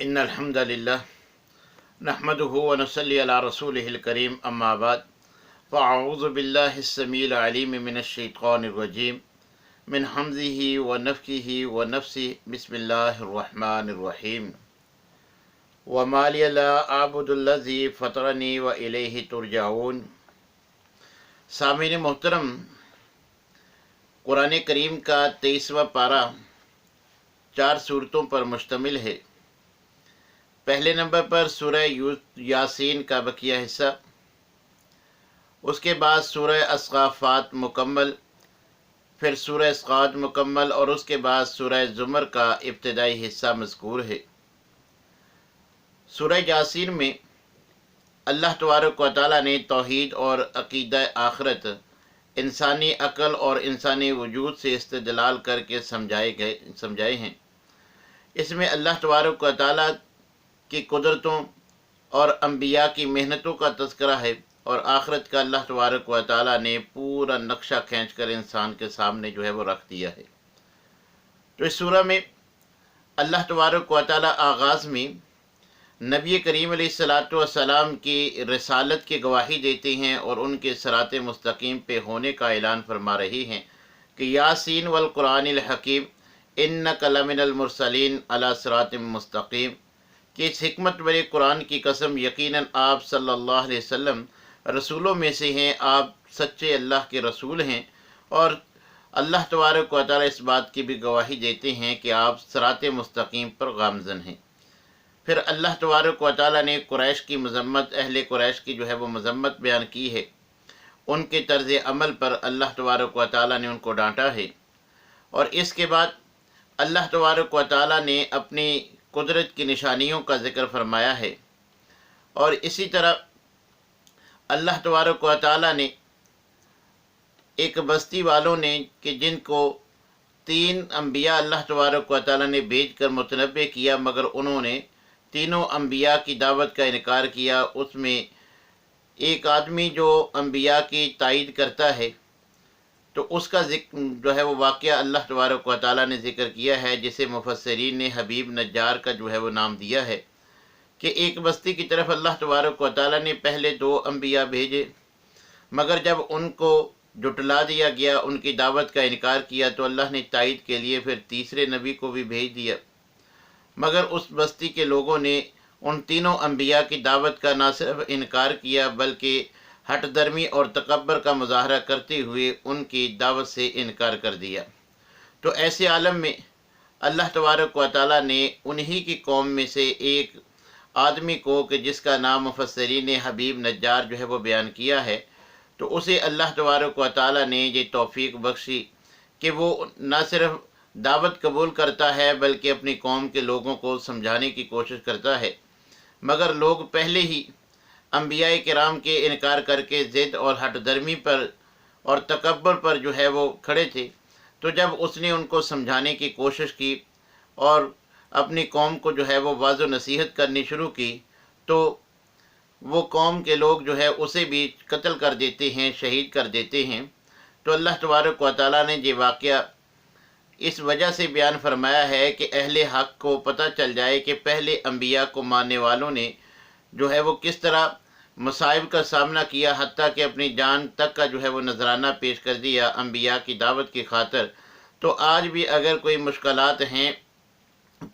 इन अल्हम्दुलिल्लाह नहमदुहु व नसल्ली अला रसूलिहिल करीम अम्मा बाद फ़अऊज़ु बिल्लाहिस समीइल अलीम मिनश शैतानिर रजीम मिन हम्ज़िही व नफ़्ख़िही व नफ़्सिही बिस्मिल्लाहिर रहमानिर रहीम व मा लिया ला अअबुदुल्लज़ी फ़तरनी व इलैहि तुरजाऊन। सामीन मोहतरम, कुरान करीम का 23वां पारा 4 सूरतों पर मुश्तमिल है। पहले नंबर पर सूरह यासीन का बकिया हिस्सा, उसके बाद सूरह अस्ग़ाफ़ात मुकम्मल, फिर सूरह स्क़ाद मुकम्मल और उसके बाद सूरह ज़ुमर का इब्तिदाई हिस्सा मज़कूर है। सूरह यासीन में अल्लाह तबारक व तआला ने तौहीद और अक़ीदा आखिरत इंसानी अक़ल और इंसानी वजूद से इस्तिदलाल करके समझाए हैं। इसमें अल्लाह तबारक व तआला की कुदरतों और अम्बिया की मेहनतों का तज़किरा है और आखिरत का अल्लाह तबारक व तआला ने पूरा नक्शा खींच कर इंसान के सामने जो है वो रख दिया है। तो इस सूरह में अल्लाह तबारक व तआला आगाज़ में नबी करीम अलैहिस्सलातु वस्सलाम की रिसालत की गवाही देते हैं और उनके सिरात मुस्तकीम पे होने का ऐलान फरमा रहे हैं कि यासीन वल कुरानिल हकीम इन्नका लमिनल मुरसलीन अला सिरातिम मुस्तकीम, कि इस हिकमत वाले कुरान की कसम यकीनन आप सल्लल्लाहु अलैहि वसल्लम रसूलों में से हैं, आप सच्चे अल्लाह के रसूल हैं। और अल्लाह तबारक व तआला इस बात की भी गवाही देते हैं कि आप सिरात मुस्तकीम पर गामज़न हैं। फिर अल्लाह तबारक व तआला ने कुरैश की मज़म्मत, अहले कुरैश की जो है वो मज़म्मत बयान की है। उनके तर्ज़ अमल पर अल्लाह तबारक व तआला ने उनको डांटा है। और इसके बाद अल्लाह तबारक व तआला ने अपनी कुदरत की निशानियों का ज़िक्र फरमाया है। और इसी तरह अल्लाह तबारक व तआला ने एक बस्ती वालों ने कि जिनको 3 अम्बिया अल्लाह तबारक व तआला ने भेज कर मुतनब्बे किया, मगर उन्होंने तीनों अम्बिया की दावत का इनकार किया। उसमें एक आदमी जो अम्बिया की तायीद करता है, तो उसका जो है वो वाक़या अल्लाह तबारक व तआला ने ज़िक्र किया है, जिसे मुफस्सिरीन ने हबीब नज्जार का जो है वो नाम दिया है कि एक बस्ती की तरफ अल्लाह तबारक व तआला ने पहले 2 अम्बिया भेजे, मगर जब उनको जुटला दिया गया, उनकी दावत का इनकार किया, तो अल्लाह ने तायीद के लिए फिर तीसरे नबी को भी भेज दिया। मगर उस बस्ती के लोगों ने उन तीनों अम्बिया की दावत का ना सिर्फ इनकार किया बल्कि हट दर्मी और तकब्बर का मुजाहरा करते हुए उनकी दावत से इनकार कर दिया। तो ऐसे आलम में अल्लाह तबारक व तआला ने उन्हीं की कौम में से एक आदमी को, कि जिसका नाम मुफस्सिरीन ने हबीब नज्जार जो है वो बयान किया है, तो उसे अल्लाह तबारक व तआला ने ये तौफ़ीक बख्शी कि वो न सिर्फ दावत कबूल करता है बल्कि अपनी कौम के लोगों को समझाने की कोशिश करता है। मगर लोग पहले ही अम्बिया किराम के इनकार करके ज़िद और हट दर्मी पर और तकब्बर पर जो है वो खड़े थे। तो जब उसने उनको समझाने की कोशिश की और अपनी कौम को जो है वो वाज़ो नसीहत करनी शुरू की, तो वो कौम के लोग जो है उसे भी कत्ल कर देते हैं, शहीद कर देते हैं। तो अल्लाह तबारक व तआला ने ये वाक़या इस वजह से बयान फरमाया है कि अहले हक़ को पता चल जाए कि पहले अम्बिया को मानने वालों ने जो है वो किस तरह मसाइब का सामना किया, हत्ता कि अपनी जान तक का जो है वो नजराना पेश कर दिया अम्बिया की दावत की खातिर। तो आज भी अगर कोई मुश्किलात हैं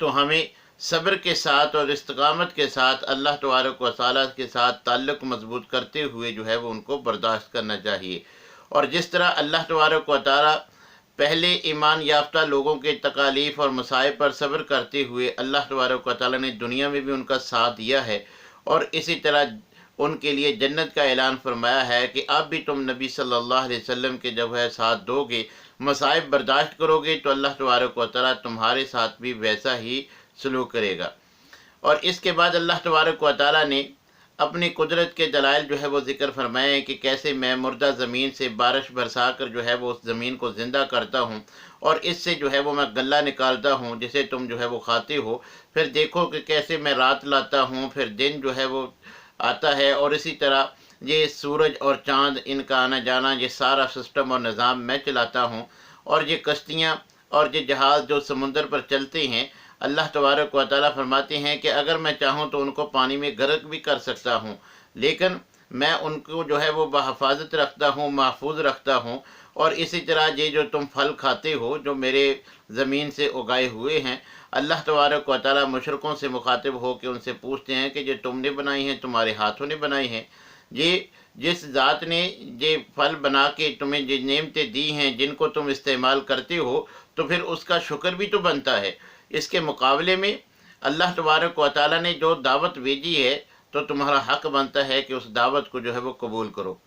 तो हमें सब्र के साथ और इस्तिकामत के साथ अल्लाह तबारक व तआला के साथ ताल्लुक़ मजबूत करते हुए जो है वो उनको बर्दाश्त करना चाहिए। और जिस तरह अल्लाह तबारक व तआला पहले ईमान याफ्ता लोगों के तकालीफ और मसाइब पर सब्र करते हुए अल्लाह तबारक व तआला ने दुनिया में भी उनका साथ दिया है, और इसी तरह उनके लिए जन्नत का ऐलान फरमाया है कि अब भी तुम नबी सल्लल्लाहु अलैहि वसल्लम के जब है साथ दोगे, मसाइब बर्दाश्त करोगे, तो अल्लाह तबारक व तआला तुम्हारे साथ भी वैसा ही सलूक करेगा। और इसके बाद अल्लाह तबारक व तआला ने अपनी कुदरत के दलाइल जो है वो ज़िक्र फरमाए हैं कि कैसे मैं मुर्दा ज़मीन से बारिश बरसा कर जो है वो उस ज़मीन को ज़िंदा करता हूँ और इससे जो है वो मैं गल्ला निकालता हूँ जिसे तुम जो है वो खाते हो। फिर देखो कि कैसे मैं रात लाता हूँ, फिर दिन जो है वो आता है, और इसी तरह ये सूरज और चाँद इनका आना जाना, ये सारा सिस्टम और निज़ाम मैं चलाता हूँ। और ये कश्तियाँ और ये जहाज़ जो समुंदर पर चलते हैं, اللہ तबारक व तआला फरमाते हैं कि अगर मैं चाहूँ तो उनको पानी में गर्क भी कर सकता हूँ, लेकिन मैं उनको जो है वो बहफाजत रखता हूँ, महफूज रखता हूँ। और इसी तरह ये जो तुम फल खाते हो जो मेरे ज़मीन से उगाए हुए हैं, अल्लाह तबारक व तआला मुशरिकों से मुखातिब हो के उनसे पूछते हैं कि ये तुमने बनाई हैं, तुम्हारे हाथों ने बनाई हैं? ये जिस ज़ात ने ये फल बना के तुम्हें ये नेमतें दी हैं जिनको तुम इस्तेमाल करते हो, तो फिर उसका शुक्र भी तो बनता है। इसके मुकाबले में अल्लाह तबारक व तआला ने जो दावत भेजी है, तो तुम्हारा हक़ बनता है कि उस दावत को जो है वो कबूल करो।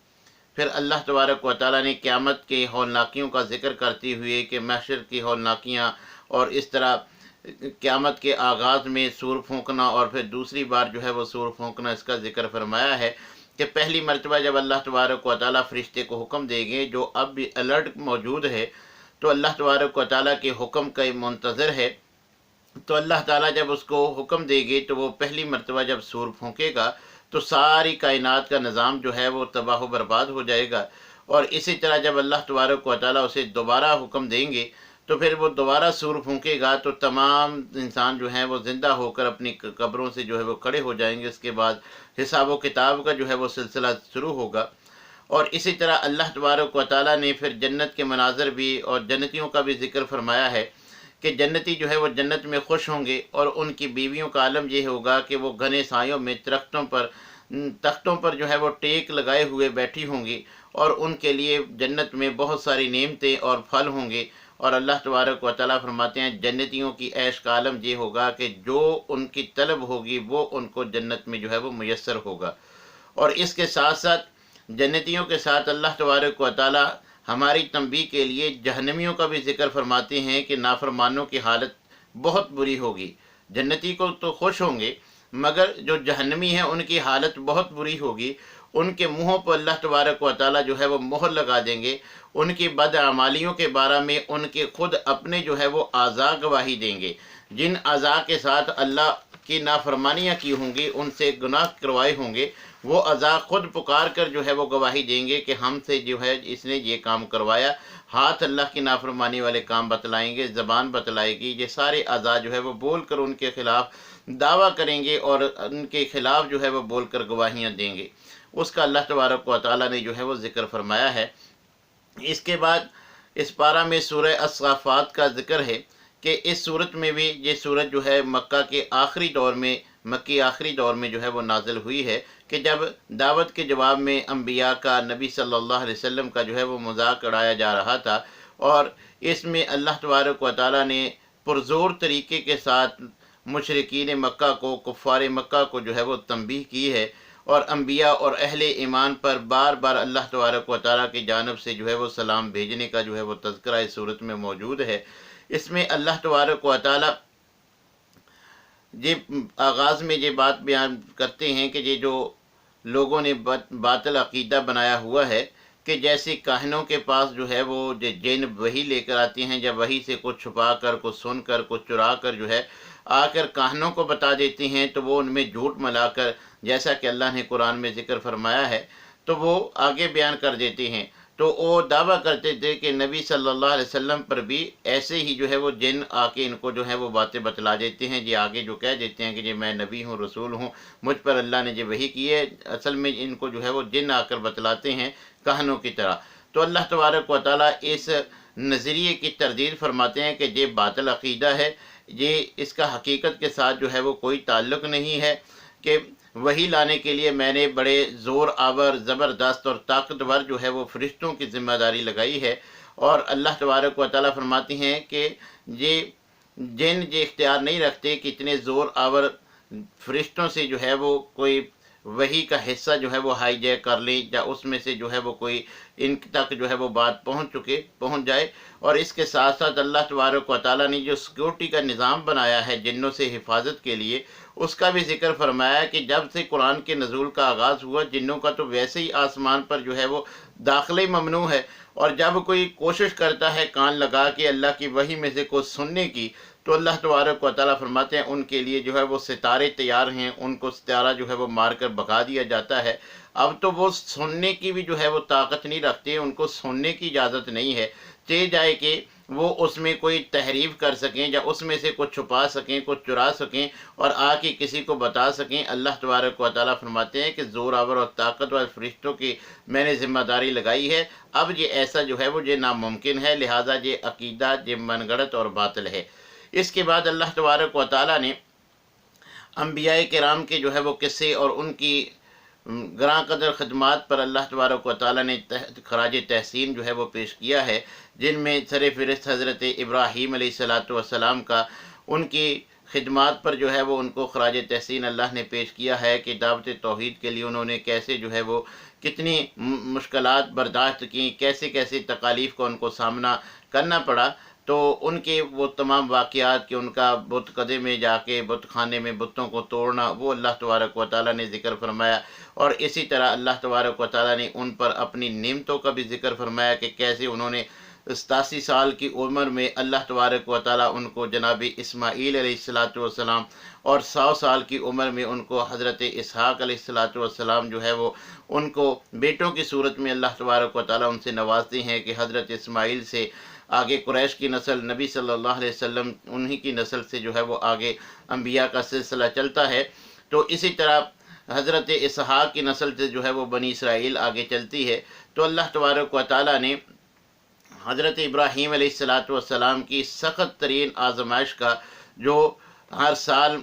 फिर अल्लाह तबारक व तआला ने क़यामत के हौलनाकियों का ज़िक्र करते हुए कि महशर की हौलनाकियाँ और इस तरह क़यामत के आगाज़ में सूर फूंकना और फिर दूसरी बार जो है वो सूर फूंकना, इसका ज़िक्र फरमाया है कि पहली मरतबा जब अल्लाह तबारक व तआला फ़रिश्ते को हुक्म देंगे, जो अब भी अलर्ट मौजूद है, तो अल्लाह तबारक व तआला के हुक्म का मुंतज़र है। तो अल्लाह ताला जब उसको हुक्म देंगे तो वो पहली मरतबा जब सूर फूंकेगा तो सारी कायनात का निज़ाम जो है वो तबाह बर्बाद हो जाएगा। और इसी तरह जब अल्लाह तबारक व तआला उसे दोबारा हुक्म देंगे तो फिर वो दोबारा सूर फूंकेगा, तो तमाम इंसान जो हैं वो ज़िंदा होकर अपनी कब्रों से जो है वो खड़े हो जाएंगे। इसके बाद हिसाब व किताब का जो है वो सिलसिला शुरू होगा। और इसी तरह अल्लाह तबारक व तआला ने फिर जन्नत के मनाज़र भी और जन्नतियों का भी ज़िक्र फरमाया है कि जन्नती जो है वो जन्नत में खुश होंगे और उनकी बीवियों का आलम ये होगा कि वो घने सायों में तख्तों पर जो है वो टेक लगाए हुए बैठी होंगी और उनके लिए जन्नत में बहुत सारी नेमतें और फल होंगे। और अल्लाह तबारक व तआला फरमाते हैं जन्नतियों की ऐश का आलम ये होगा कि जो उनकी तलब होगी वो उनको जन्नत में जो है वो मुयस्सर होगा। और इसके साथ साथ जन्नतियों के साथ अल्लाह तबारक व तआला हमारी तंबीह के लिए जहन्नमियों का भी ज़िक्र फरमाते हैं कि नाफरमानों की हालत बहुत बुरी होगी। जन्नती को तो खुश होंगे, मगर जो जहन्नमी हैं उनकी हालत बहुत बुरी होगी। उनके मुँहों पर अल्लाह तबारक व तआला जो है वो मोहर लगा देंगे। उनकी बदअमालियों के बारे में उनके खुद अपने जो है वो आज़ा गवाही देंगे। जिन आज़ा के साथ अल्लाह की नाफरमानियाँ की होंगी, उनसे गुनाह करवाए होंगे, वो अज़ा खुद पुकार कर जो है वो गवाही देंगे कि हमसे जो है इसने ये काम करवाया। हाथ अल्लाह की नाफरमानी वाले काम बतलाएंगे, ज़बान बतलाएगी। ये सारे अज़ा जो है वो बोल कर उनके ख़िलाफ़ दावा करेंगे और उनके ख़िलाफ़ जो है वो बोल कर गवाहियाँ देंगे। उसका अल्लाह तबारक व तआला ने जो है वो ज़िक्र फरमाया है। इसके बाद इस पारा में सूरह अस्साफ़ात का ज़िक्र है कि इस सूरत में भी ये सूरत जो है मक्का के आखिरी दौर में, मक्की आखिरी दौर में जो है वो नाजिल हुई है कि जब दावत के जवाब में अम्बिया का, नबी सल्लल्लाहु अलैहि वसल्लम का जो है वो मजाक उड़ाया जा रहा था। और इसमें अल्लाह तबारक व तआला ने पुरज़ोर तरीके के साथ मुशरिकीन मक्का को, कुफ़ार मक्का को जो है वो तंबीह की है। और अम्बिया और अहले ईमान पर बार बार अल्लाह तबारक व तआला की जानिब से जो है वो सलाम भेजने का जो है वो तज़किरा इस सूरत में मौजूद है। इसमें अल्लाह तबारक व तआला ये आगाज़ में ये बात बयान करते हैं कि ये जो लोगों ने बातिल अक़ीदा बनाया हुआ है कि जैसे काहिनों के पास जो है वो जिन वही लेकर आती हैं, जब वही से कुछ छुपा कर, कुछ सुन कर, कुछ चुरा कर जो है आकर काहिनों को बता देती हैं, तो वो उनमें झूठ मिलाकर, जैसा कि अल्लाह ने कुरान में ज़िक्र फरमाया है, तो वो आगे बयान कर देते हैं। तो वो दावा करते थे कि नबी सल्लल्लाहु अलैहि वसल्लम पर भी ऐसे ही जो है वो जिन आके इनको जो है वो बातें बतला देते हैं। ये आगे जो कह देते हैं कि ये मैं नबी हूँ, रसूल हूँ, मुझ पर अल्लाह ने जो वही की है, असल में इनको जो है वो जिन आकर बतलाते हैं कहानों की तरह। तो अल्लाह तबारक व तआला इस नज़रिए की तरदीद फरमाते हैं कि ये बातिल अक़ीदा है, ये इसका हकीकत के साथ जो है वो कोई ताल्लुक़ नहीं है कि वही लाने के लिए मैंने बड़े ज़ोर आवर, ज़बरदस्त और ताकतवर जो है वो फ़रिश्तों की ज़िम्मेदारी लगाई है। और अल्लाह तबारक व तआला फरमाती हैं कि ये जिन ये इख्तियार नहीं रखते कि इतने ज़ोर आवर फ़रिश्तों से जो है वो कोई वही का हिस्सा जो है वो हाईजैक कर ले, या उसमें से जो है वो कोई इन तक जो है वो बात पहुंच जाए। और इसके साथ साथ अल्लाह तबारक व तआला ने जो सिक्योरिटी का निज़ाम बनाया है जिन्नों से हिफाजत के लिए, उसका भी ज़िक्र फरमाया कि जब से कुरान के नज़ूल का आगाज़ हुआ, जिन्नों का तो वैसे ही आसमान पर जो है वो दाखिले ममनू है। और जब कोई कोशिश करता है कान लगा के अल्लाह की वही में से कुछ सुनने की, तो अल्लाह तबारक व तआला फरमाते हैं उनके लिए जो है वो सितारे तैयार हैं, उनको सितारा जो है वो मार कर भगा दिया जाता है। अब तो वो सुनने की भी जो है वो ताकत नहीं रखते, उनको सुनने की इजाज़त नहीं है। चाहे जाए कि وہ اس میں کوئی تحریف کر سکیں یا اس میں سے کچھ چھپا سکیں، کچھ چرا سکیں اور آ کے کسی کو بتا سکیں۔ اللہ تبارک و تعالیٰ فرماتے ہیں کہ زور آور اور طاقتور فرشتوں کی میں نے ذمہ داری لگائی ہے، اب یہ ایسا جو ہے وہ یہ ناممکن ہے، لہٰذا یہ عقیدہ یہ من گڑت اور باطل ہے۔ اس کے بعد اللہ تبارک و تعالیٰ نے انبیاء کرام کے جو ہے وہ قصے اور ان کی گراں قدر خدمات پر اللہ تبارک و تعالیٰ نے خراج تحسین جو ہے وہ پیش کیا ہے، جن میں سر فہرست حضرت ابراہیم علیہ السلام کا ان کی خدمات پر جو ہے وہ ان کو خراج تحسین اللہ نے پیش کیا ہے کہ دعوت توحید کے لیے انہوں نے کیسے جو ہے وہ کتنی مشکلات برداشت کی، کیسے کیسے تکالیف کو ان کو سامنا کرنا پڑا۔ تو ان کے وہ تمام واقعات کہ ان کا بت قدے میں جا کے بت خانے میں بتوں کو توڑنا، وہ اللہ تبارک و تعالیٰ نے ذکر فرمایا، اور اسی طرح اللہ تبارک و تعالیٰ نے ان پر اپنی نعمتوں کا بھی ذکر فرمایا کہ کیسے انہوں نے 87 سال کی عمر میں اللہ تبارک و تعالیٰ ان کو جناب اسماعیل علیہ السلام اور 100 سال کی عمر میں ان کو حضرت اسحاق علیہ السلام جو ہے وہ ان کو بیٹوں کی صورت میں اللہ تبارک و تعالیٰ ان سے نوازتے ہیں کہ حضرت اسماعیل سے آگے قریش کی نسل، نبی صلی اللہ علیہ وسلم انہی کی نسل سے جو ہے وہ آگے انبیاء کا سلسلہ چلتا ہے۔ تو اسی طرح حضرت اسحاق کی نسل سے جو ہے وہ بنی اسرائیل آگے چلتی ہے۔ تو اللہ تبارک و تعالیٰ نے حضرت ابراہیم علیہ السلام کی سخت ترین آزمائش کا جو ہر سال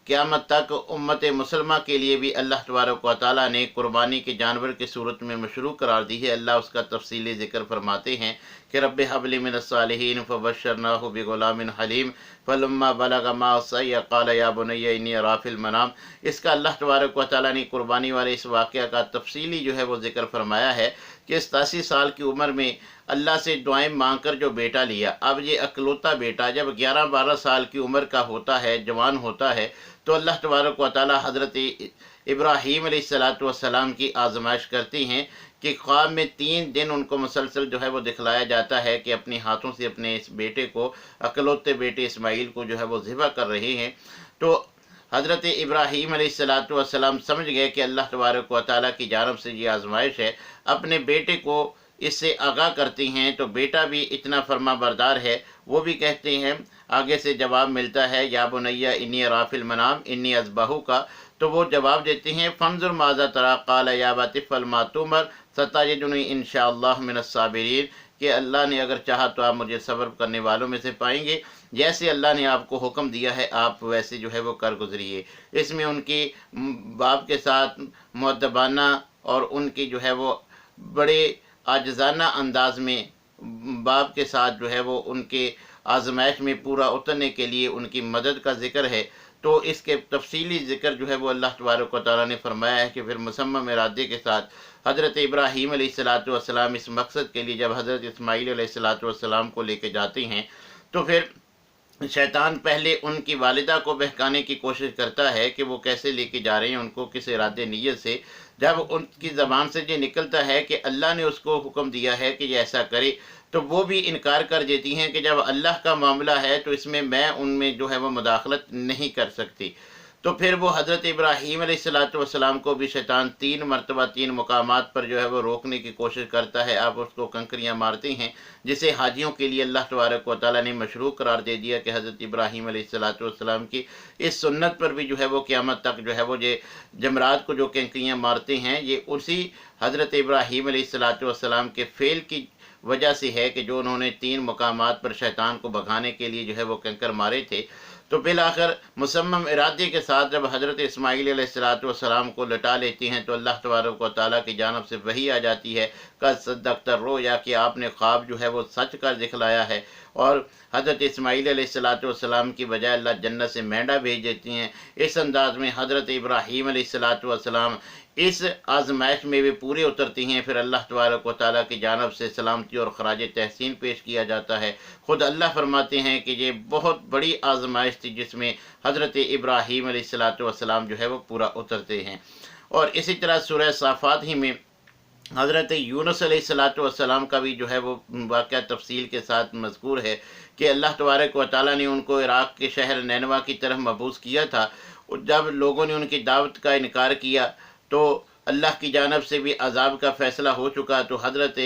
قیامت تک امت مسلمہ کے لیے بھی اللہ تبارک و تعالیٰ نے قربانی کے جانور کی صورت میں مشروع قرار دی ہے، اللہ اس کا تفصیلی ذکر فرماتے ہیں کہ رب حب لی من الصالحین فبشرناہ بغلام حلیم فلما بلغ معہ السعی قال یا بنی انی اری فی المنام۔ اس کا اللہ تبارک و تعالیٰ نے قربانی والے اس واقعہ کا تفصیلی جو ہے وہ ذکر فرمایا ہے کہ 87 سال کی عمر میں اللہ سے دعائیں مانگ کر جو بیٹا لیا، اب یہ اکلوتا بیٹا جب 11-12 سال کی عمر کا ہوتا ہے، جوان ہوتا ہے، تو اللہ تبارک و تعالیٰ حضرت ابراہیم علیہ السلام کی آزمائش کرتے ہیں کہ خواب میں 3 دن ان کو مسلسل جو ہے وہ دکھلایا جاتا ہے کہ اپنے ہاتھوں سے اپنے اس بیٹے کو، اکلوتے بیٹے اسماعیل کو جو ہے وہ ذبح کر رہے ہیں۔ تو حضرت ابراہیم علیہ السلام سمجھ گئے کہ اللہ تبارک و تعالیٰ کی جانب سے یہ آزمائش ہے، اپنے بیٹے کو اس سے آگاہ کرتے ہیں۔ تو بیٹا بھی اتنا فرما بردار ہے، وہ بھی کہتے ہیں، آگے سے جواب ملتا ہے یا بنی انی اری فی المنام انی اذبحک کا، تو وہ جواب دیتے ہیں فانظر ماذا تری قال یا ابت افعل ما تؤمر ستجدنی ان شاء اللہ من الصابرین، کہ اللہ نے اگر چاہا تو آپ مجھے صبر کرنے والوں میں سے پائیں گے، جیسے اللہ نے آپ کو حکم دیا ہے آپ ویسے جو ہے وہ کر گزریے۔ اس میں ان کی باپ کے ساتھ مؤدبانہ اور ان کی جو ہے وہ بڑے عاجزانہ انداز میں باپ کے ساتھ جو ہے وہ ان کے آزمائش میں پورا اترنے کے لیے ان کی مدد کا ذکر ہے۔ تو اس کے تفصیلی ذکر جو ہے وہ اللہ تبارک و تعالیٰ نے فرمایا ہے کہ پھر مصمم ارادے کے ساتھ حضرت ابراہیم علیہ السلام اس مقصد کے لیے جب حضرت اسماعیل علیہ السلام کو لے کے جاتے ہیں، تو پھر شیطان پہلے ان کی والدہ کو بہکانے کی کوشش کرتا ہے کہ وہ کیسے لے کے جا رہے ہیں ان کو، کس ارادے نیت سے۔ جب ان کی زبان سے یہ نکلتا ہے کہ اللہ نے اس کو حکم دیا ہے کہ یہ ایسا کرے، تو وہ بھی انکار کر دیتی ہیں کہ جب اللہ کا معاملہ ہے تو اس میں ان میں جو ہے وہ مداخلت نہیں کر سکتی۔ تو پھر وہ حضرت ابراہیم علیہ السلام کو بھی شیطان 3 مرتبہ 3 مقامات پر جو ہے وہ روکنے کی کوشش کرتا ہے، آپ اس کو کنکریاں مارتے ہیں، جسے حاجیوں کے لیے اللہ تبارک و تعالیٰ نے مشروع قرار دے دیا کہ حضرت ابراہیم علیہ السلام کی اس سنت پر بھی جو ہے وہ قیامت تک جو ہے وہ یہ جمرات کو جو کنکریاں مارتے ہیں، یہ اسی حضرت ابراہیم علیہ السلام کے فعل کی وجہ سے ہے کہ جو انہوں نے 3 مقامات پر شیطان کو بھگانے کے لیے جو ہے وہ کنکر مارے تھے۔ تو بالآخر مصمم ارادے کے ساتھ جب حضرت اسماعیل علیہ السلام کو لٹا لیتی ہیں تو اللہ تبارک و تعالیٰ کی جانب سے وحی آ جاتی ہے قد صدقت الرؤیا، کہ آپ نے خواب جو ہے وہ سچ کر دکھلایا ہے، اور حضرت اسماعیل علیہ السلام کی بجائے اللہ جنت سے مینڈا بھیج دیتی ہیں۔ اس انداز میں حضرت ابراہیم علیہ السلام اس آزمائش میں بھی پورے اترتی ہیں، پھر اللہ تبارک و تعالیٰ کی جانب سے سلامتی اور خراج تحسین پیش کیا جاتا ہے۔ خود اللہ فرماتے ہیں کہ یہ بہت بڑی آزمائش تھی جس میں حضرت ابراہیم علیہ السلام جو ہے وہ پورا اترتے ہیں۔ اور اسی طرح سورہ صافات ہی میں حضرت یونس علیہ السلام کا بھی جو ہے وہ واقعہ تفصیل کے ساتھ مذکور ہے کہ اللہ تبارک و تعالیٰ نے ان کو عراق کے شہر نینوا کی طرف مبعوث کیا تھا، جب لوگوں نے ان کی دعوت کا انکار کیا تو اللہ की जानब से भी अजाब का फ़ैसला हो चुका, तो हज़रत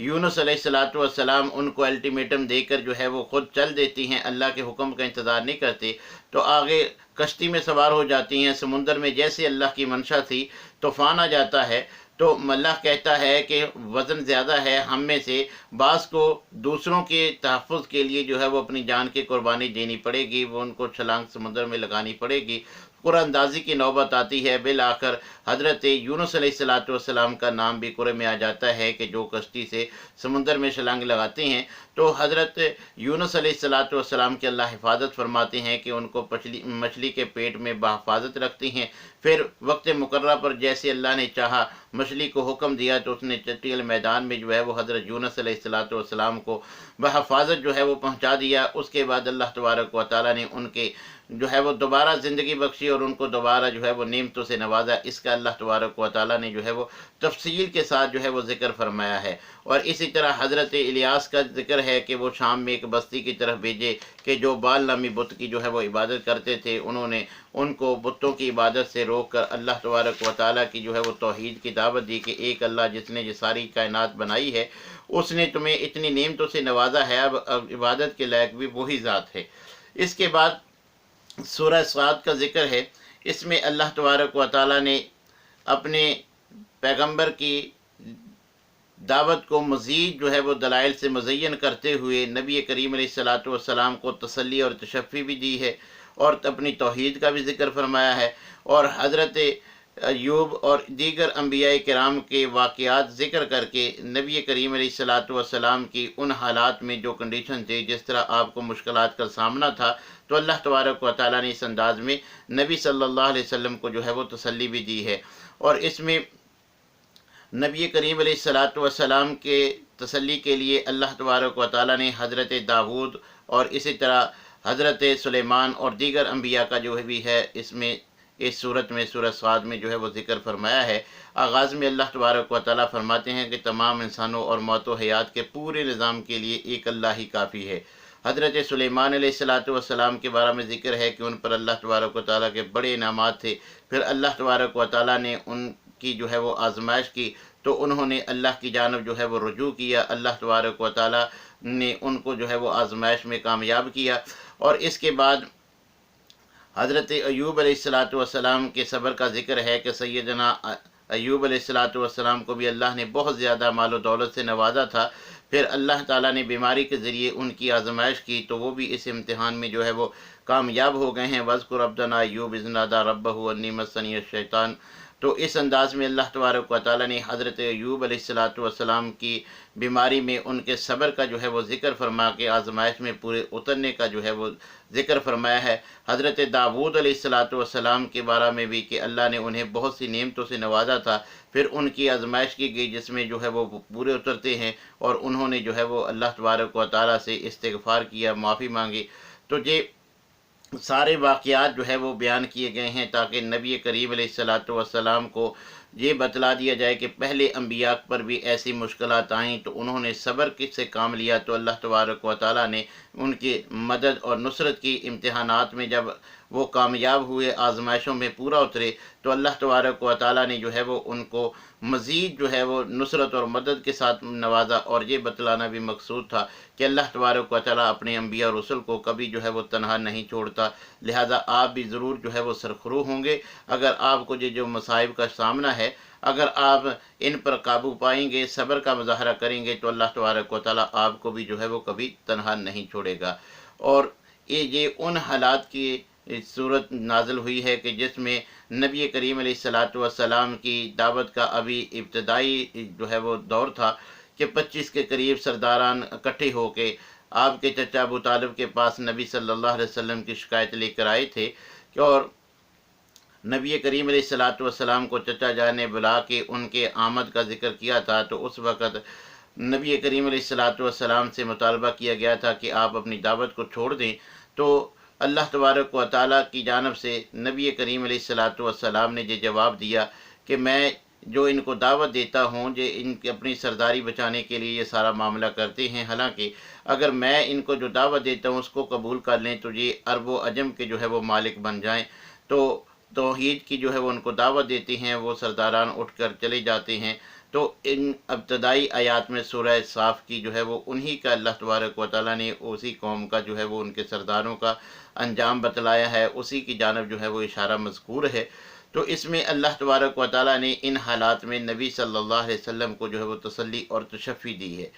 यूनुस अलैहिस्सलाम उनको अल्टीमेटम देकर जो है वो ख़ुद चल देती हैं, अल्लाह के हुक्म का इंतज़ार नहीं करती, तो आगे कश्ती में सवार हो जाती हैं। समुंदर में जैसे अल्लाह की मंशा थी तूफ़ान आ जाता है, तो अल्लाह कहता है कि वज़न ज़्यादा है, हम में से बास को दूसरों के तहफ़्फ़ुज़ के लिए जो है वो अपनी जान की कुर्बानी देनी पड़ेगी, वो उनको छलांग समुद्र में लगानी पड़ेगी। कुरानंदाज़ी की नौबत आती है, बिल आखिर हज़रत यूनुस अलैहिस्सलाम का नाम भी कुरान में आ जाता है कि जो कश्ती से समुंदर में छलांग लगाते हैं, तो हज़रत यूनुस अलैहिस्सलाम की अल्लाह हिफाजत फरमाते हैं कि उनको मछली के पेट में बहिफाजत रखती हैं। फिर वक्त मुकर्रर पर जैसे अल्लाह ने चाहा, मछली को हुक्म दिया तो उसने चटील मैदान में जो है वो हज़रत यूनुस अलैहिस्सलाम को बहिफाजत जो है वो पहुँचा दिया। उसके बाद अल्लाह तबारक व तआला ने उनके जो है वो दोबारा ज़िंदगी बख्शी और उनको दोबारा जो है वो नेमतों से नवाजा। इसका अल्लाह तबारक व तआला ने जो है वो तफसील के साथ जो है वो ज़िक्र फरमाया है। और इसी तरह हज़रत इलियास का ज़िक्र है कि वो शाम में एक बस्ती की तरफ भेजे कि जो बाल नामी बुत की जो है वो इबादत करते थे, उन्होंने उनको बुतों की इबादत से रोक कर अल्लाह तबारक व तआला की जो है वो तौहीद की दावत दी कि एक अल्लाह जिसने ये सारी कायनात बनाई है, उसने तुम्हें इतनी नेमतों से नवाजा है, अब इबादत के लायक भी वही ज़ात है। इसके बाद सूरह साद का ज़िक्र है। इसमें अल्लाह तबारक व तआला ने अपने पैगंबर की दावत को मज़ीद जो है वो दलाइल से मुज़य्यन करते हुए नबी करीम अलैहिस्सलातु वस्सलाम को तसल्ली और तशफ़ी भी दी है और अपनी तौहीद का भी ज़िक्र फरमाया है। और हज़रत अय्यूब और दीगर अंबिया किराम के वाक़यात ज़िक्र करके नबी करीम अलैहिस्सलातु वस्सलाम की उन हालात में जो कंडीशन थे, जिस तरह आपको मुश्किलात का सामना था, तो अल्लाह तबारक व तआला ने इस अंदाज़ में नबी सल्लल्लाहु अलैहि वसल्लम को जो है वो तसल्ली भी दी है। और इसमें नबी करीम अलैहिस्सलातु वस्सलाम के तसल्ली के लिए अल्लाह तबारक व तआला ने हज़रत दाऊद और इसी तरह हज़रत सुलेमान और दीगर अंबिया का जो भी है इसमें इस सूरत में सूरह साद में जो है वो ज़िक्र फरमाया है। आगाज़ में अल्लाह तबारक व तआला फरमाते हैं कि तमाम इंसानों और मौत व हयात के पूरे निज़ाम के लिए एक अल्लाह ही काफ़ी है। हज़रत सुलेमान अलैहिस्सलातु वस्सलाम के बारे में ज़िक्र है कि उन पर अल्लाह तबारक व तआला के बड़े इनामात थे। फिर अल्लाह तबारक व तआला ने उनकी जो है वो आजमाइश की, तो उन्होंने अल्लाह की जानब जो है वो रुजू किया। अल्लाह तबारक व तआला ने उनको जो है वो आजमाइश में कामयाब किया। और इसके बाद हज़रत अय्यूब अलैहिस्सलातु वस्सलाम के सब्र का ज़िक्र है कि सैयदना अय्यूब अलैहिस्सलातु वस्सलाम को भी अल्लाह ने बहुत ज़्यादा माल व दौलत से नवाजा था। फिर अल्लाह ताला ने बीमारी के ज़रिए उनकी आजमाइश की, तो वो भी इस इम्तिहान में जो है वो कामयाब हो गए हैं। वज़्कुर अब्दना अय्यूब इज़ नादा रब्बहू अन्नी मस्सनी अश-शैतान। तो इस अंदाज़ में अल्लाह तबारक व तआला ने हज़रत अय्यूब अलैहिस्सलातु वस्सलाम की बीमारी में उनके सब्र का जो है वो ज़िक्र फरमा के आजमाइश में पूरे उतरने का जो है वो ज़िक्र फरमाया है। हज़रत दाऊद अलैहिस्सलातु वस्सलाम के बारे में भी कि अल्लाह ने उन्हें बहुत सी नेमतों से नवाजा था। फिर उनकी आजमाइश की गई जिसमें जो है वो पूरे उतरते हैं और उन्होंने जो है वो अल्लाह तबारक व तआला से इस्तिग़फ़ार किया, माफ़ी मांगी। तो ये सारे वाक़यात जो है वो बयान किए गए हैं ताकि नबी करीम अलैहिस्सलातु वस्सलाम को ये बतला दिया जाए कि पहले अंबिया पर भी ऐसी मुश्किलात आईं तो उन्होंने सब्र से काम लिया, तो अल्लाह तबारक व तआला ने उनकी मदद और नुसरत की। इम्तिहानात में जब वो कामयाब हुए, आजमाइशों में पूरा उतरे, तो अल्लाह तबारक व तआला ने जो है वो उनको मज़ीद जो है वो नुसरत और मदद के साथ नवाजा। और ये बतलाना भी मकसूद था कि अल्लाह तबारक व तआला अपने अंबिया और रसूल को कभी जो है वो तनहा नहीं छोड़ता। लिहाजा आप भी ज़रूर जो है वो सरखरू होंगे। अगर आपको ये जो मसाइब का सामना है, अगर आप इन पर काबू पाएंगे, सब्र का मुज़ाहरा करेंगे, तो अल्लाह तबारक व तआला आपको भी जो है वो कभी तनहा नहीं छोड़ेगा। और ये उन हालात की सूरत नाज़िल हुई है कि जिसमें नबी करीम अलैहिस्सलातु वस्सलाम की दावत का अभी इब्तदाई जो है वो दौर था कि 25 के करीब सरदारान इकट्ठे होके आपके चचा अबू तालिब के पास नबी सल्लल्लाहु अलैहि वसल्लम की शिकायत लेकर आए थे। और नबी करीम अलैहिस्सलातु वस्सलाम को चचा जान ने बुला के उनके आमद का ज़िक्र किया था। तो उस वक़्त नबी करीम अलैहिस्सलातु वस्सलाम से मुतालबा किया गया था कि आप अपनी दावत को छोड़ दें। तो अल्लाह तबारक व तआला की जानब से नबी करीम अलैहिस्सलातु वस्सलाम ने ये जवाब दिया कि मैं जो इनको दावत देता हूँ, ये इनकी अपनी सरदारी बचाने के लिए ये सारा मामला करते हैं। हालांकि अगर मैं इनको जो दावत देता हूँ उसको कबूल कर लें तो ये अरब व अजम के जो है वो मालिक बन जाएं। तो توحید کی جو ہے وہ ان کو دعوت دیتی ہیں، وہ سرداران اٹھ کر چلے جاتے ہیں۔ تو ان ابتدائی آیات میں سورہ صاف کی جو ہے وہ انہی کا اللہ تبارک و تعالیٰ نے اسی قوم کا جو ہے وہ ان کے سرداروں کا انجام بتلایا ہے، اسی کی جانب جو ہے وہ اشارہ مذکور ہے۔ تو اس میں اللہ تبارک و تعالیٰ نے ان حالات میں نبی صلی اللہ علیہ وسلم کو جو ہے وہ تسلی اور تشفی دی ہے۔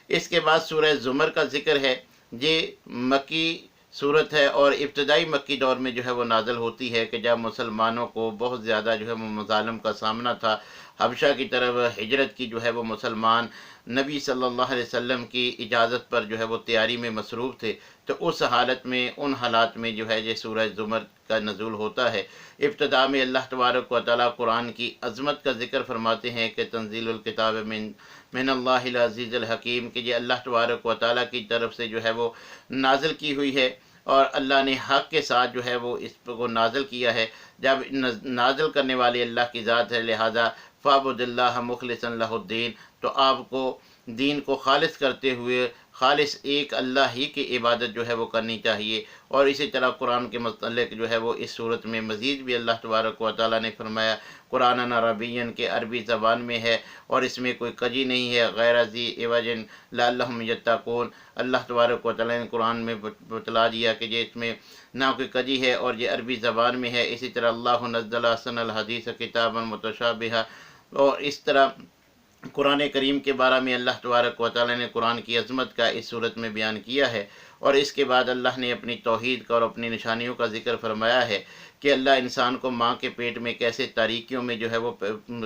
اس کے بعد سورہ زمر کا ذکر ہے، یہ مکی صورت ہے اور ابتدائی مکی دور میں جو ہے وہ نازل ہوتی ہے کہ جب مسلمانوں کو بہت زیادہ جو ہے وہ مظالم کا سامنا تھا، حبشہ کی طرف ہجرت کی جو ہے وہ مسلمان نبی صلی اللہ علیہ وسلم کی اجازت پر جو ہے وہ تیاری میں مصروف تھے، تو اس حالت میں ان حالات میں جو ہے یہ سورہ زمر کا نزول ہوتا ہے۔ ابتدا میں اللہ تبارک و تعالیٰ قرآن کی عظمت کا ذکر فرماتے ہیں کہ تنزیل الکتاب من اللہ العزیز الحکیم، کہ یہ اللہ تبارک و تعالیٰ کی طرف سے جو ہے وہ نازل کی ہوئی ہے اور اللہ نے حق کے ساتھ جو ہے وہ اس کو نازل کیا ہے۔ جب نازل کرنے والے اللہ کی ذات ہے، لہذا فَاعْبُدِ اللَّهَ مُخْلِصًا لَهُ الدِّينَ، تو آپ کو دین کو خالص کرتے ہوئے خالص ایک اللہ ہی کی عبادت جو ہے وہ کرنی چاہیے۔ اور اسی طرح قرآن کے متعلق جو ہے وہ اس صورت میں مزید بھی اللہ تبارک و تعالیٰ نے فرمایا قرآن عربین کے عربی زبان میں ہے اور اس میں کوئی کجی نہیں ہے، غیر ذی عوج لعلہم یتقون۔ اللہ تبارک و تعالیٰ نے قرآن میں بتلا دیا کہ یہ اس میں نہ کوئی کجی ہے اور یہ عربی زبان میں ہے۔ اسی طرح اللہ نزل احسن الحدیث کتابا متشابہا، اور اس طرح قرآن کریم کے بارے میں اللہ تبارک و تعالیٰ نے قرآن کی عظمت کا اس صورت میں بیان کیا ہے۔ اور اس کے بعد اللہ نے اپنی توحید کا اور اپنی نشانیوں کا ذکر فرمایا ہے کہ اللہ انسان کو ماں کے پیٹ میں کیسے تاریکیوں میں جو ہے وہ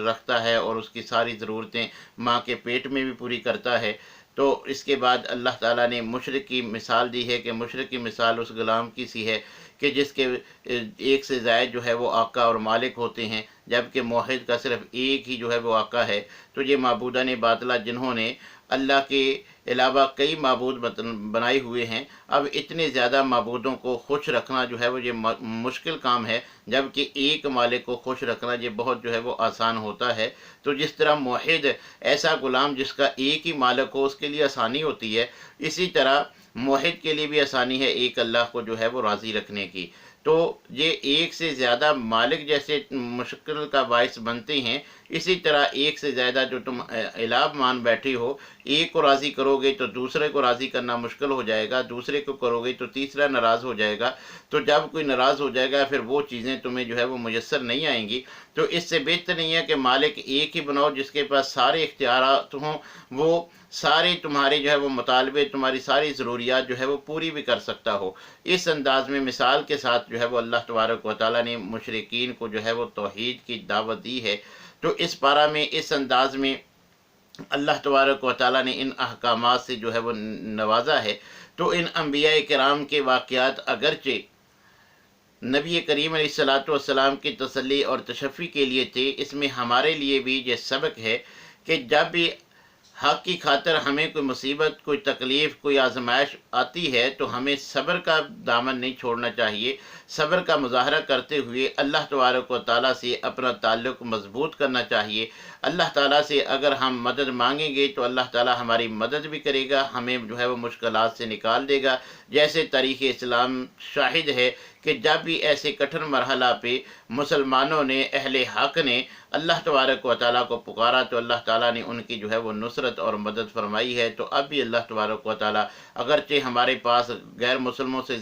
رکھتا ہے اور اس کی ساری ضرورتیں ماں کے پیٹ میں بھی پوری کرتا ہے۔ تو اس کے بعد اللہ تعالیٰ نے مشرک کی مثال دی ہے کہ مشرک کی مثال اس غلام کی سی ہے کہ جس کے ایک سے زائد جو ہے وہ آقا اور مالک ہوتے ہیں، جبکہ موحد کا صرف ایک ہی جو ہے وہ آقا ہے۔ تو یہ معبودان باطلہ جنہوں نے اللہ کے علاوہ کئی معبود بنائے ہوئے ہیں، اب اتنے زیادہ معبودوں کو خوش رکھنا جو ہے وہ یہ مشکل کام ہے، جبکہ ایک مالک کو خوش رکھنا یہ بہت جو ہے وہ آسان ہوتا ہے۔ تو جس طرح موحد ایسا غلام جس کا ایک ہی مالک ہو اس کے لیے آسانی ہوتی ہے، اسی طرح موحد کے لیے بھی آسانی ہے ایک اللہ کو جو ہے وہ راضی رکھنے کی۔ تو یہ ایک سے زیادہ مالک جیسے مشکل کا باعث بنتے ہیں، اسی طرح ایک سے زیادہ جو تم الہ مان بیٹھے ہو، ایک کو راضی کرو گے تو دوسرے کو راضی کرنا مشکل ہو جائے گا، دوسرے کو کرو گے تو تیسرا ناراض ہو جائے گا، تو جب کوئی ناراض ہو جائے گا پھر وہ چیزیں تمہیں جو ہے وہ میسر نہیں آئیں گی۔ تو اس سے بہتر نہیں ہے کہ مالک ایک ہی بناؤ جس کے پاس سارے اختیارات ہوں، وہ سارے تمہارے جو ہے وہ مطالبے، تمہاری ساری ضروریات جو ہے وہ پوری بھی کر سکتا ہو۔ اس انداز میں مثال کے ساتھ جو ہے وہ اللہ تبارک و تعالیٰ نے مشرکین کو جو ہے وہ توحید کی دعوت دی ہے۔ تو اس پارہ میں اس انداز میں اللہ تبارک و تعالیٰ نے ان احکامات سے جو ہے وہ نوازا ہے۔ تو ان انبیاء کرام کے واقعات اگرچہ نبی کریم علیہ الصلاۃ والسلام کی تسلی اور تشفی کے لیے تھے، اس میں ہمارے لیے بھی یہ سبق ہے کہ جب بھی حق کی خاطر ہمیں کوئی مصیبت، کوئی تکلیف، کوئی آزمائش آتی ہے تو ہمیں صبر کا دامن نہیں چھوڑنا چاہیے۔ صبر کا مظاہرہ کرتے ہوئے اللہ تبارک و تعالیٰ سے اپنا تعلق مضبوط کرنا چاہیے۔ اللہ تعالیٰ سے اگر ہم مدد مانگیں گے تو اللہ تعالیٰ ہماری مدد بھی کرے گا، ہمیں جو ہے وہ مشکلات سے نکال دے گا۔ جیسے تاریخ اسلام شاہد ہے کہ جب بھی ایسے کٹھن مرحلہ پہ مسلمانوں نے، اہل حق نے اللہ تبارک و تعالیٰ کو پکارا تو اللہ تعالیٰ نے ان کی جو ہے وہ نصرت اور مدد فرمائی ہے۔ تو اب بھی اللہ تبارک و تعالیٰ اگرچہ ہمارے پاس غیر مسلموں سے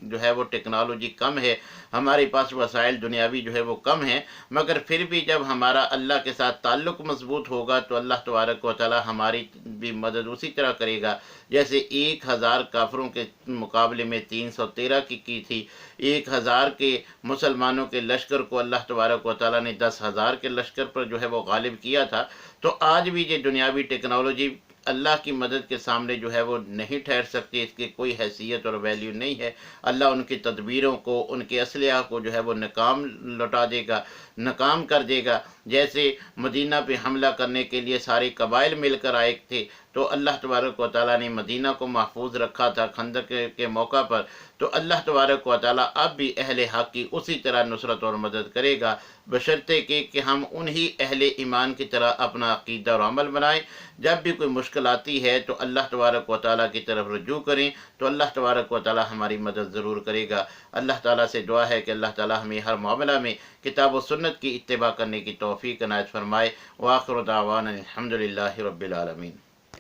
جو ہے وہ ٹیکنالوجی کم ہے، ہمارے پاس وسائل دنیاوی جو ہے وہ کم ہیں، مگر پھر بھی جب ہمارا اللہ کے ساتھ تعلق مضبوط ہوگا تو اللہ تبارک و تعالیٰ ہماری بھی مدد اسی طرح کرے گا جیسے 1000 کافروں کے مقابلے میں 313 کی تھی۔ 1000 کے مسلمانوں کے لشکر کو اللہ تبارک و تعالیٰ نے 10,000 کے لشکر پر جو ہے وہ غالب کیا تھا۔ تو آج بھی یہ دنیاوی ٹیکنالوجی اللہ کی مدد کے سامنے جو ہے وہ نہیں ٹھہر سکتی، اس کی کوئی حیثیت اور ویلیو نہیں ہے۔ اللہ ان کی تدبیروں کو، ان کے اسلحہ کو جو ہے وہ ناکام لوٹا دے گا، ناکام کر دے گا۔ جیسے مدینہ پہ حملہ کرنے کے لیے سارے قبائل مل کر آئے تھے تو اللہ تبارک و تعالیٰ نے مدینہ کو محفوظ رکھا تھا خندق کے موقع پر، تو اللہ تبارک و تعالیٰ اب بھی اہل حق کی اسی طرح نصرت اور مدد کرے گا، بشرطے کہ ہم انہی اہل ایمان کی طرح اپنا عقیدہ اور عمل بنائیں۔ جب بھی کوئی مشکل آتی ہے تو اللہ تبارک و تعالیٰ کی طرف رجوع کریں تو اللہ تبارک و تعالیٰ ہماری مدد ضرور کرے گا۔ اللہ تعالیٰ سے دعا ہے کہ اللہ تعالیٰ ہمیں ہر معاملہ میں کتاب و سنت کی اتباع کرنے کی توفیق عنایت فرمائے۔ وآخر دعوانا الحمدللہ رب العالمین۔